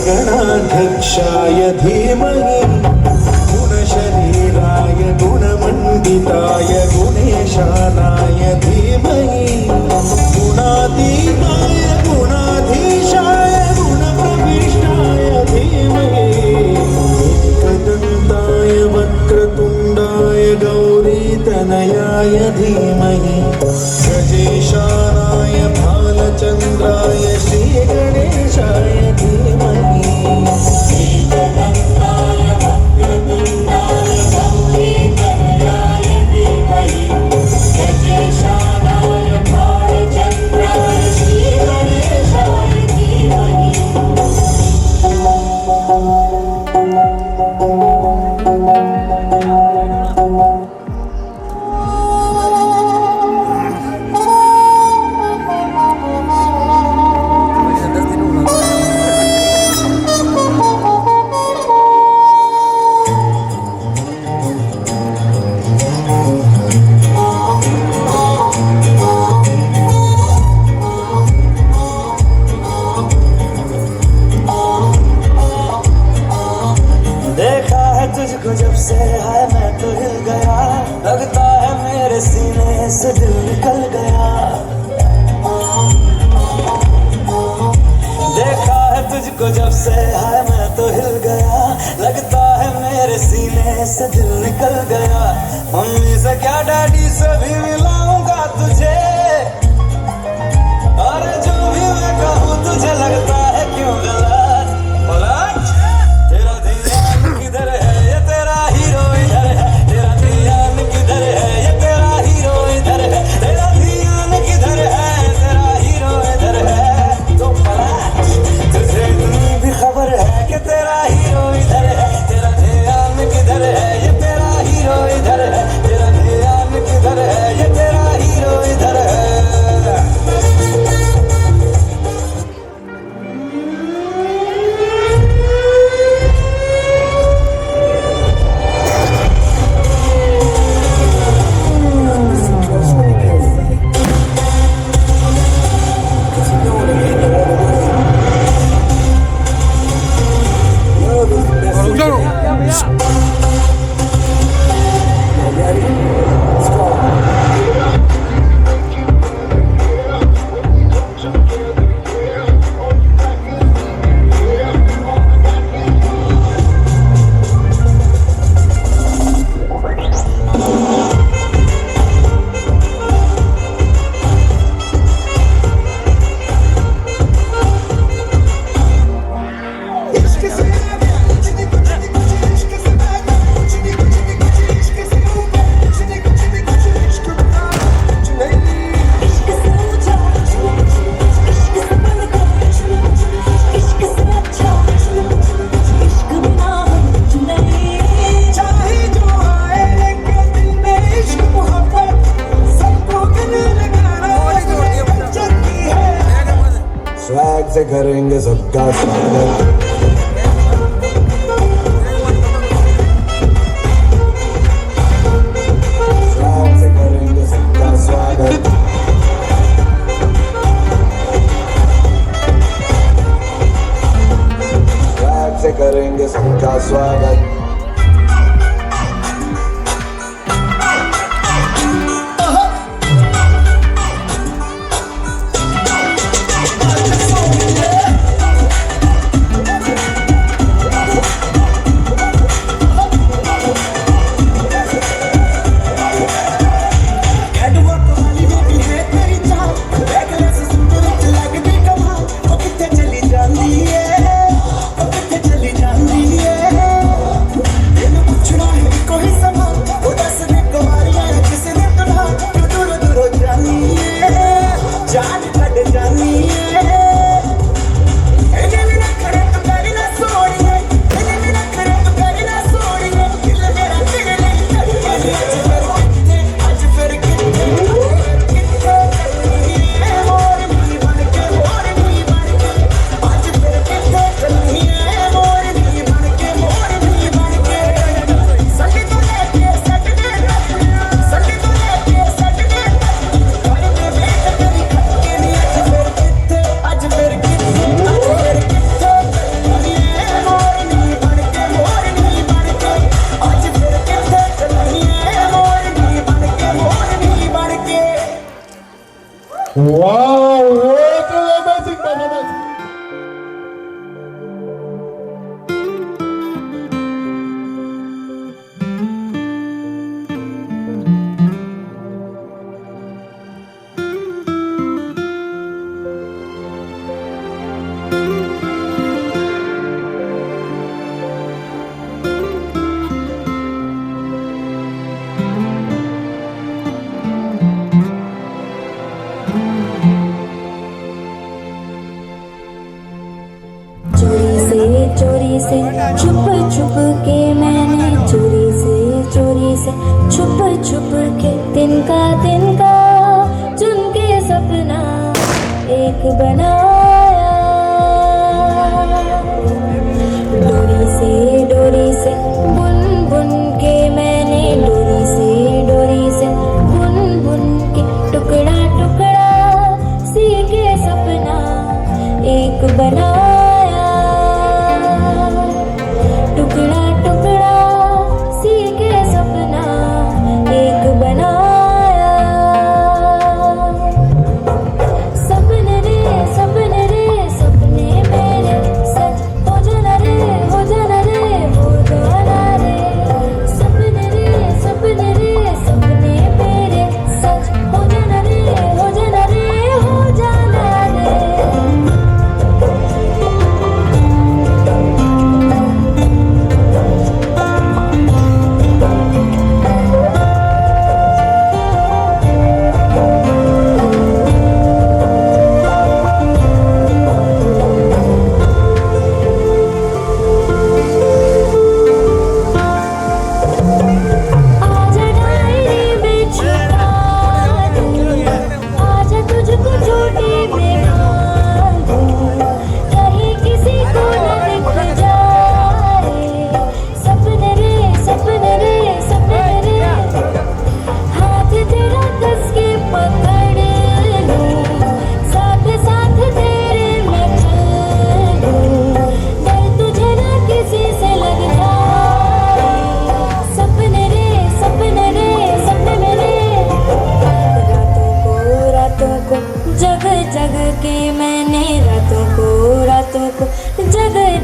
गणाध्यक्षाय धीमहि गुणशरीराय गुणमण्डिताय गुणेशानाय धीमहि गुणातीताय गुणाधीशाय गुणप्रविष्टाय धीमहि एकदन्ताय वक्रतुण्डाय गौरीतनयाय धीमहि गजेशानाय भालचन्द्राय श्रीगणेशाय धीमहि तुझको जब से है मैं तो हिल गया, लगता है मेरे सीने से दिल निकल गया। देखा है तुझको जब से है मैं तो हिल गया, लगता है मेरे सीने से दिल निकल गया। मम्मी से क्या डैडी से भी मिलाऊंगा तुझे, और जो भी मैं कहूँ तुझे लगता है क्यों गलत। स्वैग से करेंगे सबका स्वागत, स्वैग से करेंगे सबका स्वागत, स्वैग से करेंगे सबका स्वागत। चली जा चोरी से छुप छुप के मैंने चोरी से छुप छुप के तिनका चुन के सपना एक बनाया। डोरी से बुन बुन के मैंने डोरी से बुन बुन के टुकड़ा सी के सपना एक बनाया। टुकड़ा सी के सपना एक बनाया। सपने मेरे सच हो जाना रे हो जाना रे। सपने मेरे सच हो जाना रे हो जाना रे।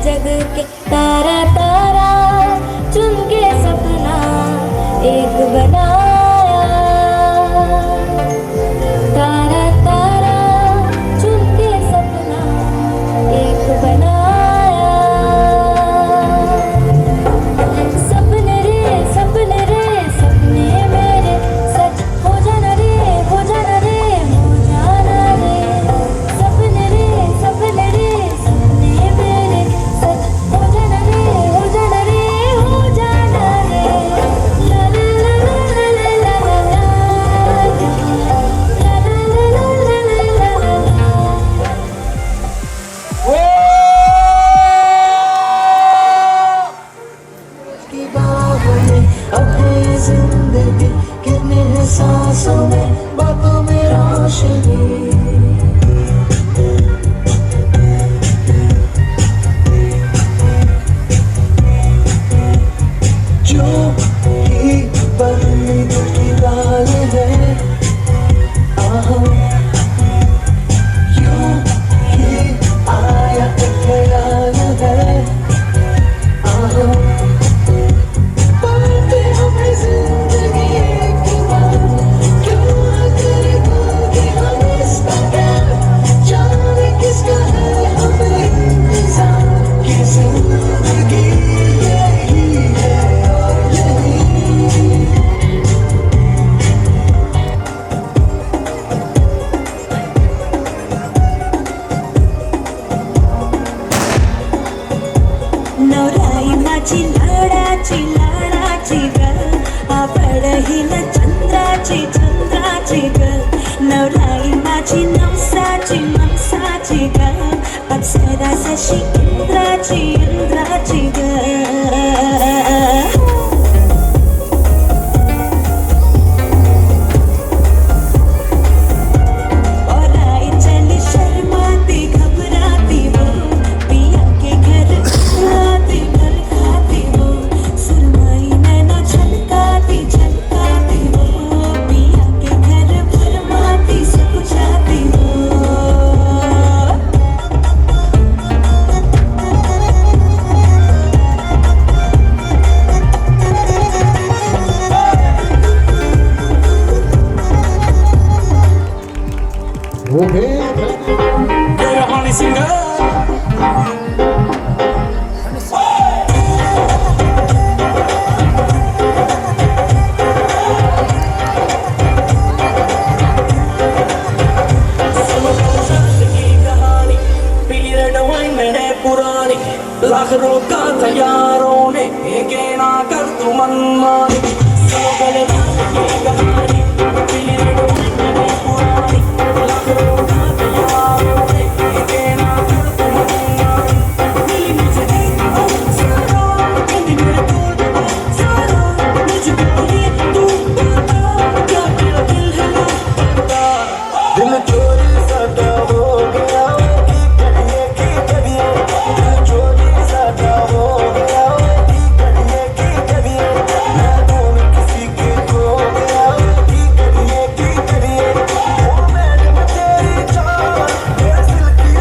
जग के तारा चुन के सपना एक बनाया। तारा चुन के सपना एक बनाया। सपने मेरे सच हो जाना रे हो जाना रे। सपने मेरे सच हो जाना रे हो जाना रे। ला ला ला ला ला ला की बाहों में अब ये जिंदगी कितने हैं सांसों में बातों में रोशनी। जो ही बदली दिल की लाल है आहा यूं ही आया एक ख्याल है आहा। पाते हमें जिंदगी एक बार क्यों न करे कोई हम इसका प्यार। जाने किसका है हमें इंतजार ये जिंदगी यही है और यही। नवराई माझी लाडाची ग आवड हिला चंद्राची ग। नवराई माझी नवसाची ग अप्सराशी इंद्राची ग। लाख रोका तैयारों ने एक ना कर तू मनमानी सगल गमारी पीले डोले पुरानी लाख रोका तैयारों ने एक ना कर तू मनमानी दिल मुझे दे सारा दिल मेरा तोड़ सारा मुझको ये तू बता क्या तेरा दिल है लापता दिल चोरी सादा हो गया की करिए दिल चोरी सादा हो गया की करिए मैं कौन किसी के खो गया की करिए ओ मैडम तेरी जान मेरा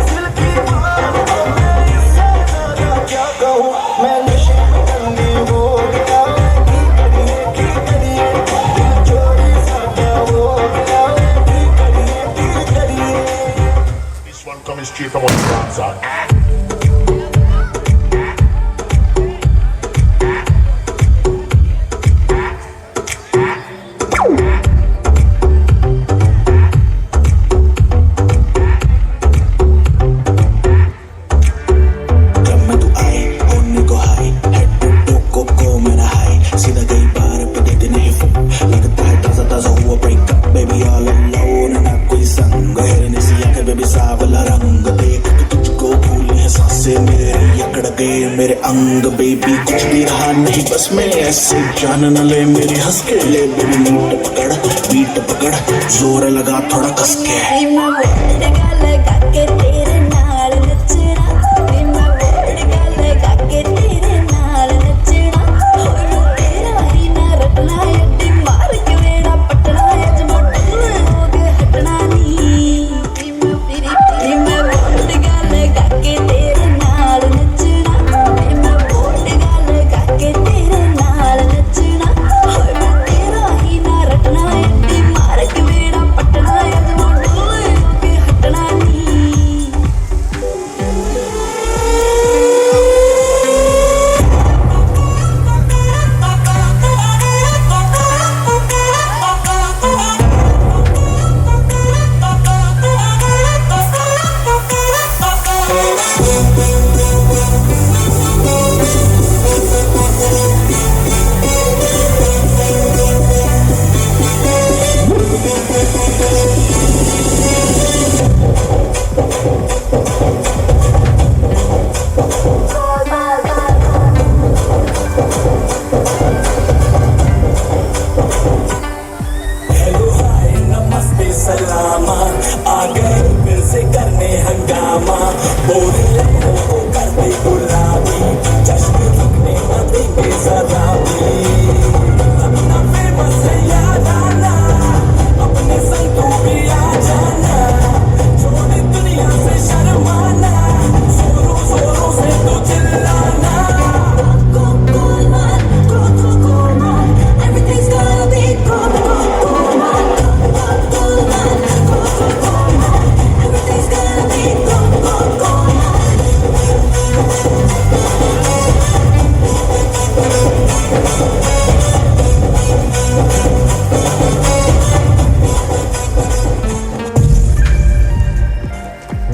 सिल्की बाल अब मैं इससे ज्यादा क्या कहूँ मैं नशे में बंदी हो गया की करिए दिल चोरी सादा हो गया की करिए This one coming straight from on the side. जब मैं तू आई होने को हाई हेड टू को मेरा हाई सीधा गई बार पे दे देने ही फुक लगता है ताजा ताजा हुआ ब्रेकअप बेबी ऑल अलोन ना कोई संग हिरने सी आंखें बेबी सावला रंग देख के तुझको भूली है सांसें मेरी अकड़ गए मेरे अंग बेबी कुछ भी रहा नहीं बस मैं ऐसे जान न ले मेरी हंस के ले बेबी बीट पकड़ जोर लगा थोड़ा कस के मैं वर्ड लगा के तेरे नाल नचना मैं वर्ड लगा के तेरे नाल नचना होयो तेरा ही ना रटना अड्डी मार के वेड़ा पटना अज मोटू लोग हटना नी मैं वर्ड लगा के तेरे नाल नचना मैं वर्ड लगा के तेरे नाल नचना होयो तेरा ही ना रटना अड्डी मार के वेड़ा पटना अज मोटू लोग हटना नी हेलो हाय नमस्ते सलामा आ गए फिर से करने हंगामा बोरे लम्हों को कर दे गुलाबी जश्न रखने न देंगे जरा भी अपना फेमस है याद आना अपने संग तू भी आ जाना छोड़ दुनिया से शर्माना जोरों जोरों से तू चिल्लाना Everything's gonna be cool, everything's gonna be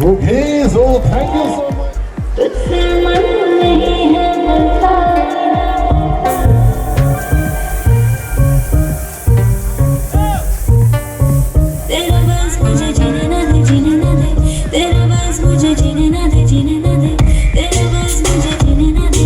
Okay, so thank you so much. तुझसे मन नहीं है मिलता तेरा बस मुझे जीने ना दे तेरा बस मुझे जीने ना दे तेरा बस मुझे जीने ना दे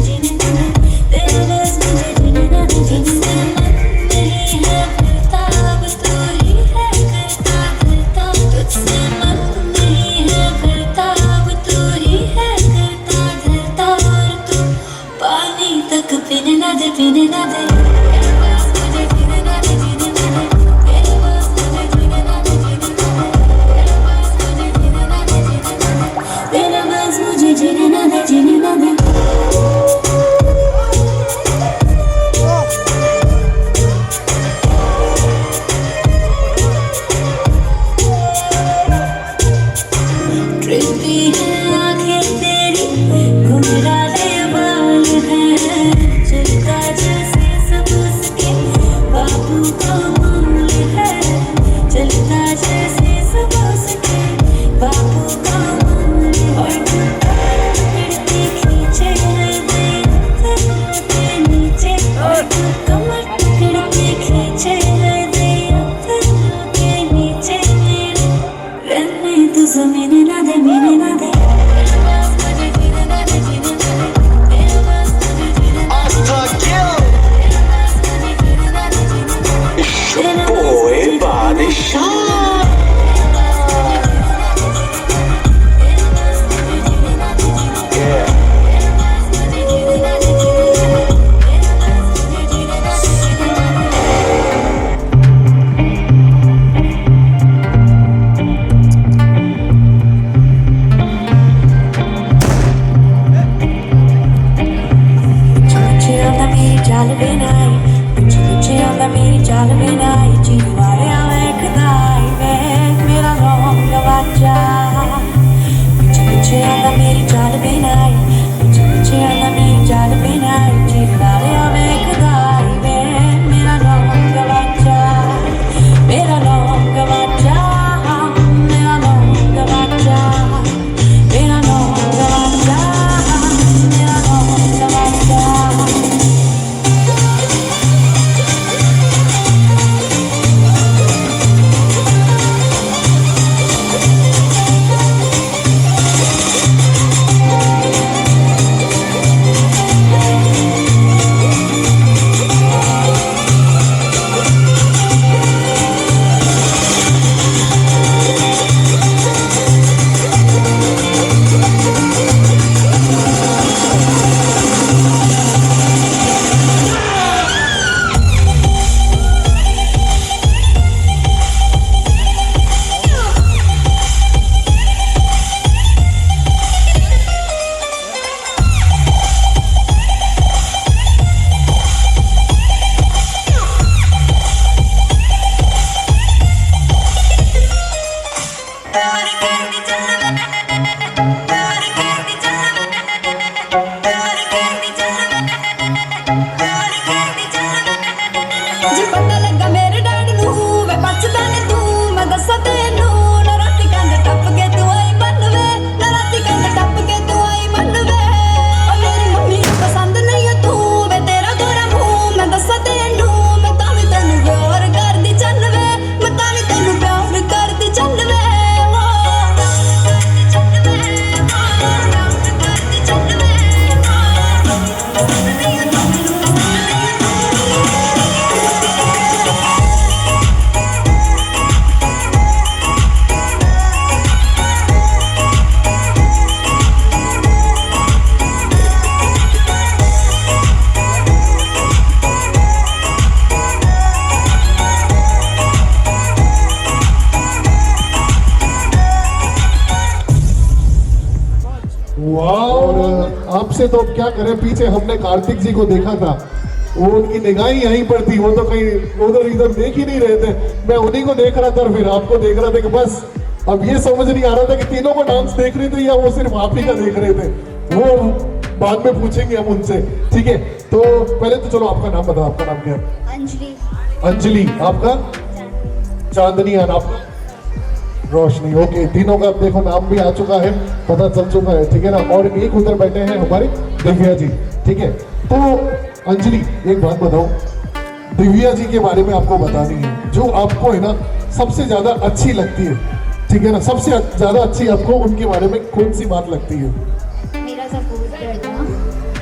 तेरा बस मुझे जीने ना दे तुझसे मन नहीं है मिलता अब तू ही है करता तुझसे मन नहीं है मिलता अब तू ही है करता और तू पानी तक पीने ना दे तेरा बस मुझे जीने ना दे तेरा बस मुझे जीने ना दे तेरा बस मुझे जीने ना दे तेरा बस मुझे जीने ना दे ट्रिपी है आंखें तेरी घुंघराले बाल हैं चलता जैसे सब उसके बाबू का मामूल है चलता जैसे सब उसके बाबू का मामूल है और तू खींच और आपसे तो अब क्या करें, पीछे हमने कार्तिक जी को देखा था, वो उनकी निगाहें यहीं पर थी, वो तो कहीं उधर इधर देख ही नहीं रहे थे। मैं उन्हीं को देख रहा था और फिर आपको देख रहा था कि बस अब ये समझ नहीं आ रहा था कि तीनों को डांस देख रहे थे या वो सिर्फ आप ही का देख रहे थे। वो बाद में पूछेंगे हम उनसे, ठीक है। तो पहले तो चलो आपका नाम बताओ, आपका नाम क्या है? अंजलि। अंजलि। आपका? चांदनी। और आपका? रोशनी। ओके, तीनों का अब देखो नाम भी आ चुका है, पता चल चुका है, ठीक है ना। और एक उधर बैठे हैं हमारे दिव्या जी, ठीक है। तो अंजलि एक बात बताओ, दिव्या जी के बारे में आपको बतानी है, जो आपको है ना सबसे ज्यादा अच्छी लगती है, ठीक है ना, सबसे ज्यादा अच्छी आपको उनके बारे में कौन सी बात लगती है? मेरा सपोर्ट करना।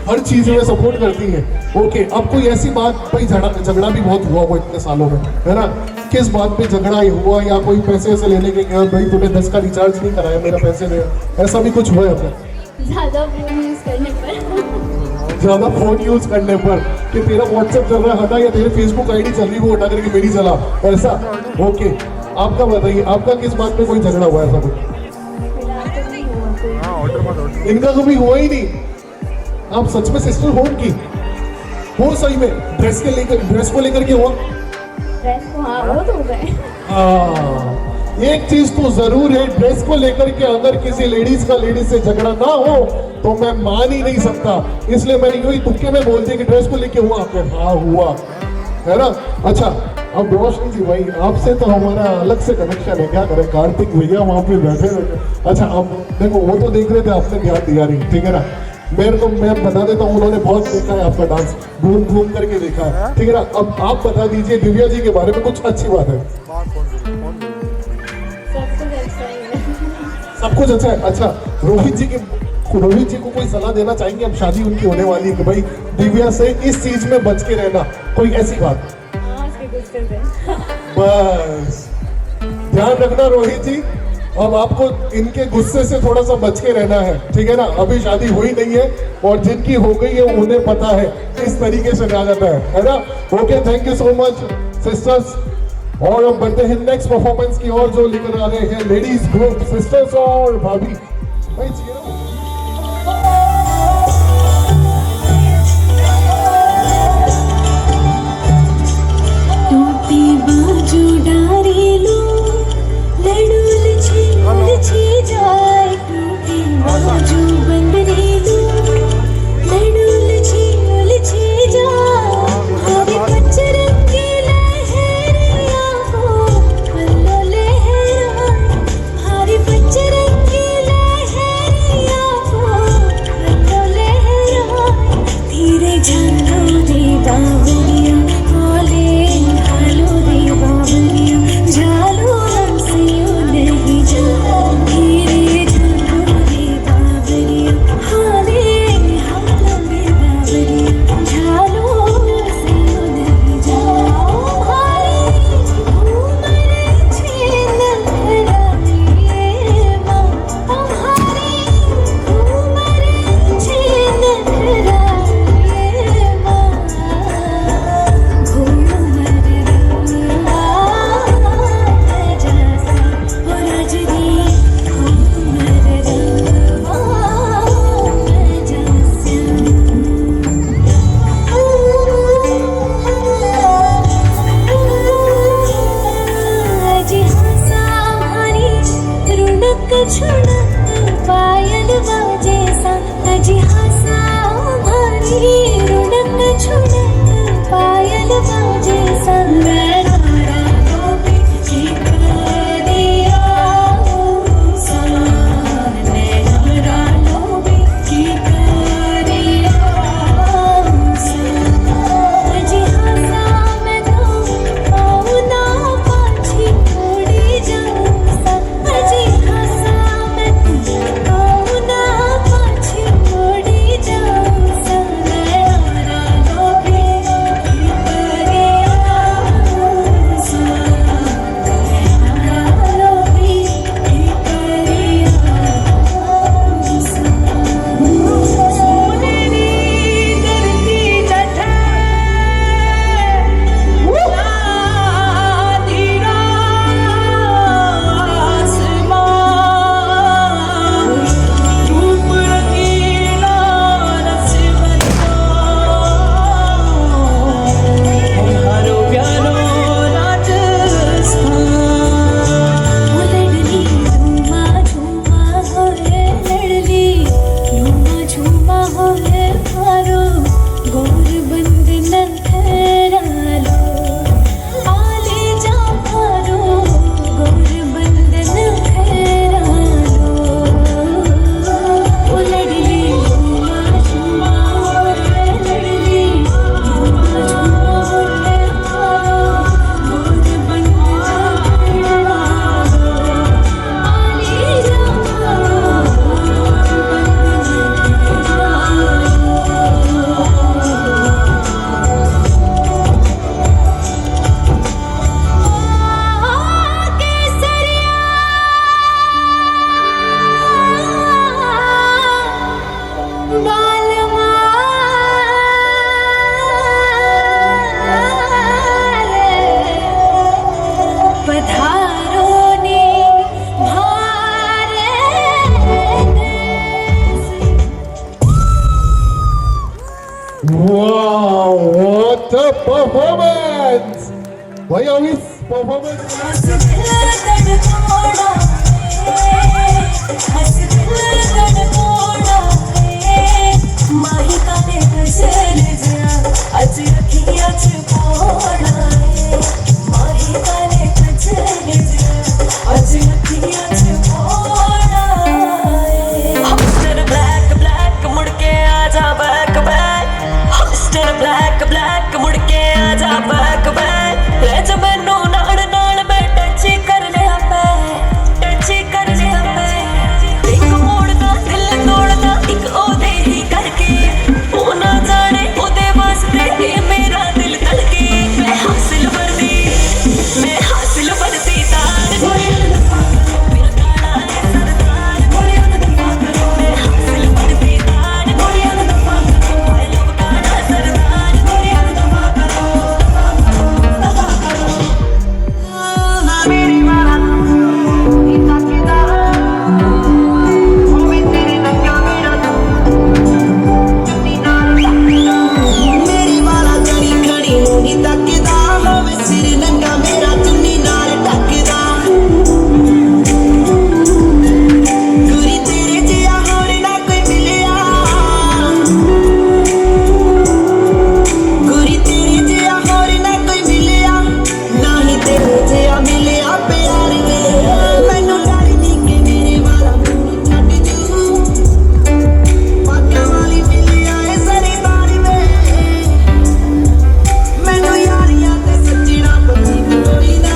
हर चीज में सपोर्ट करती है। ओके, अब कोई ऐसी बात, भाई झगड़ा भी बहुत हुआ वो इतने सालों में, है ना, किस बात पे झगड़ा हुआ, या कोई पैसे से लेने के गया, भाई तूने 10 का रिचार्ज नहीं कराया, मेरा पैसे दे, ऐसा भी कुछ हुआ है अपना? ज़्यादा फोन यूज़ करने पर। ज्यादा फोन यूज करने पर कि तेरा व्हाट्सएप चल रहा है हटा, या तेरे फेसबुक आईडी चल रही है वो हटा करके मेरी चला, ऐसा? ओके, आपका बताइए, आपका किस बात पे कोई झगड़ा हुआ है? ऐसा कुछ इनका कभी हुआ ही नहीं। आप सच में सिस्टर हो उनकी? हो सही में? ड्रेस को लेकर के हुआ? ड्रेस को, हाँ वो तो हो गए। हाँ, एक चीज तो जरूर है, ड्रेस को लेकर के अगर किसी लेडीज का लेडीज से झगड़ा ना हो तो मैं मान ही नहीं सकता। इसलिए मैंने यूं ही तुक्के में बोल दिया कि ड्रेस को लेके हुआ आपके? हाँ हुआ, है ना। अच्छा, अब रोशनी जी भाई आपसे तो हमारा अलग से कनेक्शन है, क्या करें, कार्तिक भैया वहां पे बैठे रहते। अच्छा, अब देखो वो तो देख रहे थे, आपने ध्यान दिया नहीं, ठीक है ना। मैं बता देता हूँ, उन्होंने बहुत देखा है आपका डांस, घूम घूम करके देखा है, ठीक है ना। अब आप बता दीजिए दिव्या जी के बारे में कुछ अच्छी बात है। सब कुछ अच्छा है। अच्छा, रोहित जी को कोई सलाह देना चाहेंगे? अब शादी उनकी होने वाली है कि भाई दिव्या से इस चीज में बच के रहना, कोई ऐसी बात? बस ध्यान रखना रोहित जी, अब आपको इनके गुस्से से थोड़ा सा बच के रहना है, ठीक है ना। अभी शादी हुई नहीं है और जिनकी हो गई है उन्हें पता है किस तरीके से रहा जाता है ना। Okay, thank you so much sisters. और अब बढ़ते हैं नेक्स्ट परफॉर्मेंस की ओर, जो लेकर आ रहे हैं लेडीज ग्रुप सिस्टर्स और भाभी। भाई चाहिए ना? टूटी बाजू डारेलो लडुल छी जाए, टूटी बाजू बंदरेलो लडुल छी जाए, हरे पचरंगी लहरिया हो पल्लो लहरा, हरे पचरंगी लहरिया Wow, what a performance! भैया इस performance हंस दिल तड़पाना हंस दिल तड़पाना माही काले गजल जा अज अखियां च पाना माही काले गजल जा अज अखियां च पाना मिस्टर ब्लैक ब्लैक मुड़ के आजा back back mister black black मुड़ के आजा बैक बैक ले जा मैनू नाल नाल मैं टच कर लिया टच कर लिया एक मोड़ना दिल तोड़ना एक ओदे ही करके वो ना जाने ओदे वास्ते ये मेरा दिल धड़के मैं हासिल वर्दी तार मेरा काला है सरदार मैं हासिल वर्दी तार I love काला सरदार मेरी वाला इतना किदा ओ मैं तेरे नंगा मेरा मेरी वाला जड़ी खड़ी होगी तकदा होवे सिर नंगा मेरा चुन्नी नाल टकदा गुरी तेरे जिया होर ना कोई मिलिया गुरी तेरे जिया होर ना कोई मिलिया ना ही तेरे जिया मिलिया प्यार वे मैनू डर नी के मेरे वाला मैनू छड्ड जू पाकियां वाली मिलिया ए सरदार वे मैनू यारियां ते सज्जणा पति कोई ना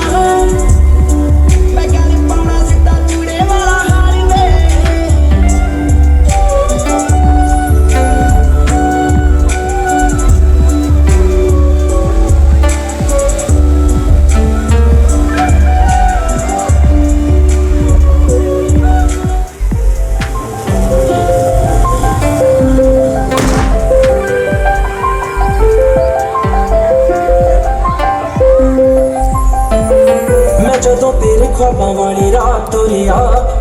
मैं गल पाउणा सिद्धा चूड़े वाला हार वे मैं जदों तेरे ख्वाबां वाली रात तुरिया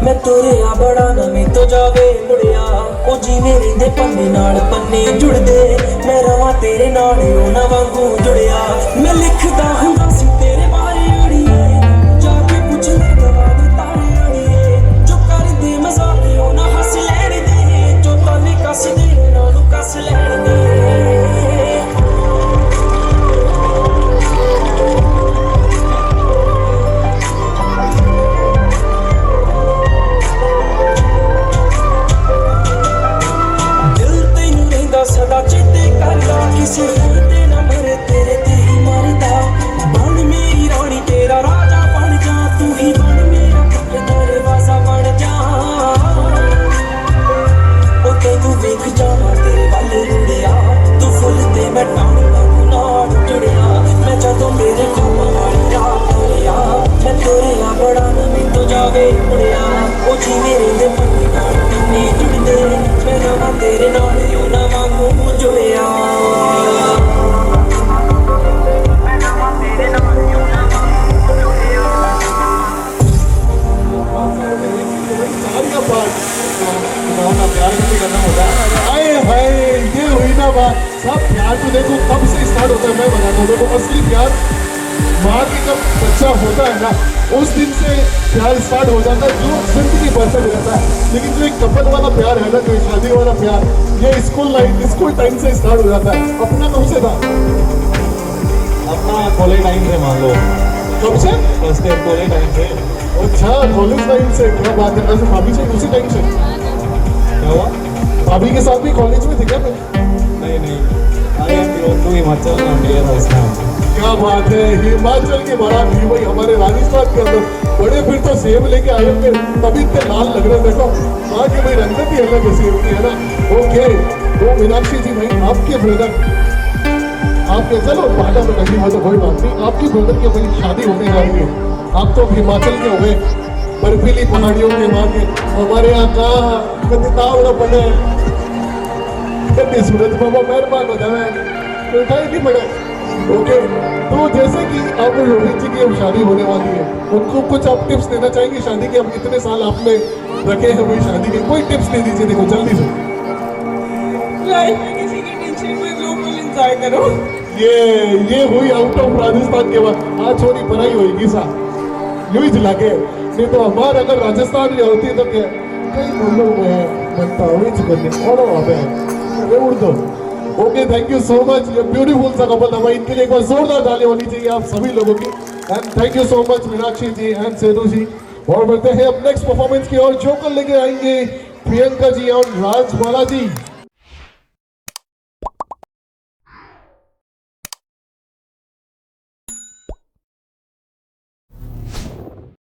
मैं तुरिया बड़ा नवीं तो जावे मुड़िया ओ जिवें रहिंदे पन्ने नाल पन्ने जुड़दे मैं रवां तेरे नाल ओना वांगू जुड़िया मैं लिखदा हुंदा सी तेरे बारे अड़िए जाके पुछ ले दवाने तारे अड़िए जो करदे मजाक ओना हंस लैण दे जो ताने कस दे नानू कस लैण दे दिल तैनू रहिंदा सदा चेते करदा किसे होर ते ना मरे तेरे ते ही मरदा बन मेरी रानी तेरा राजा बन जा तू ही बन मेरा पुत्र दरवाजा बन जा ओ तैनू वेख जावां तेरे वल रुड़िया तू फुल ते मैं टाणी वांगू नाल जुड़िया मैं जदों तेरे ख्वाबां वाली रात तुरिया मैं तुरिया बड़ा नवीं तो जावे मुड़िया ओ जिवें रहिंदे पन्ने नाल पन्ने जुड़दे मैं रवां तेरे नाल ओना वांगू जुड़िया सारिया बात प्यार नहीं करना होता हाय हाय ये हुई ना बात सब प्यार तो देखो कब से स्टार्ट होता है मैं बताता हूँ देखो असली प्यार माँ की जब बच्चा होता है ना उस दिन से प्यार स्टार्ट हो जाता है जो जिंदगी भर तक रहता है लेकिन जो एक कपल वाला प्यार है ना जो शादी वाला प्यार ये स्कूल टाइम से स्टार्ट हो जाता है अपना कब से था अपना कॉलेज टाइम से मान लो कब से फर्स्ट ईयर कॉलेज टाइम से अच्छा कॉलेज टाइम से क्या बात है वैसे भाभी से उसी टाइम से क्या हुआ भाभी के साथ भी कॉलेज में थे क्या मैं नहीं I am belong to Himachal and here Rajasthan क्या बात है हिमाचल के बारात भी भाई हमारे राजस्थान के अंदर बड़े फिर तो सेब लेके आए होंगे तभी इतने लाल लग रहे हैं देखो वहाँ की भाई रंगत ही अलग है सेब की है ना ओके तो मीनाक्षी जी भाई आपके ब्रदर आपके चलो बाटा में नहीं हो तो कोई बात नहीं आपकी ब्रदर की भाई शादी होने जा रही है आप तो हिमाचल के हो गए बर्फीली पहाड़ियों के वहाँ के हमारे यहाँ कहाँ कभी तावड़ा पड़े कभी सूरत बाबा मेहरबान हो जाए तो उठाई नहीं पड़े ओके तो जैसे कि अब रोहित जी की अब शादी होने वाली है उनको कुछ आप टिप्स देना चाहेंगे शादी के अब इतने साल आपने रखे हैं वही शादी के कोई टिप्स दे दीजिए देखो जल्दी से लाइफ में किसी की टेंशन मत लो एंजॉय करो। ये हुई आउट ऑफ राजस्थान के बाद आज छोरी पढ़ाई होगी सा यूं ही लगे नहीं तो हमारे अगर राजस्थान में होती तो क्या कई बोलो मैं बनता हुई करने और अबे अरे उड़ दो okay thank you so much ये ब्यूटीफुल सा कपल हमारे इनके लिए एक बार जोरदार ताली होनी चाहिए आप सभी लोगों की and thank you so much Meenakshi ji and Setu ji और बढ़ते हैं अब नेक्स्ट परफॉर्मेंस की ओर जो कर लेके आएंगे प्रियंका जी और राजबाला जी।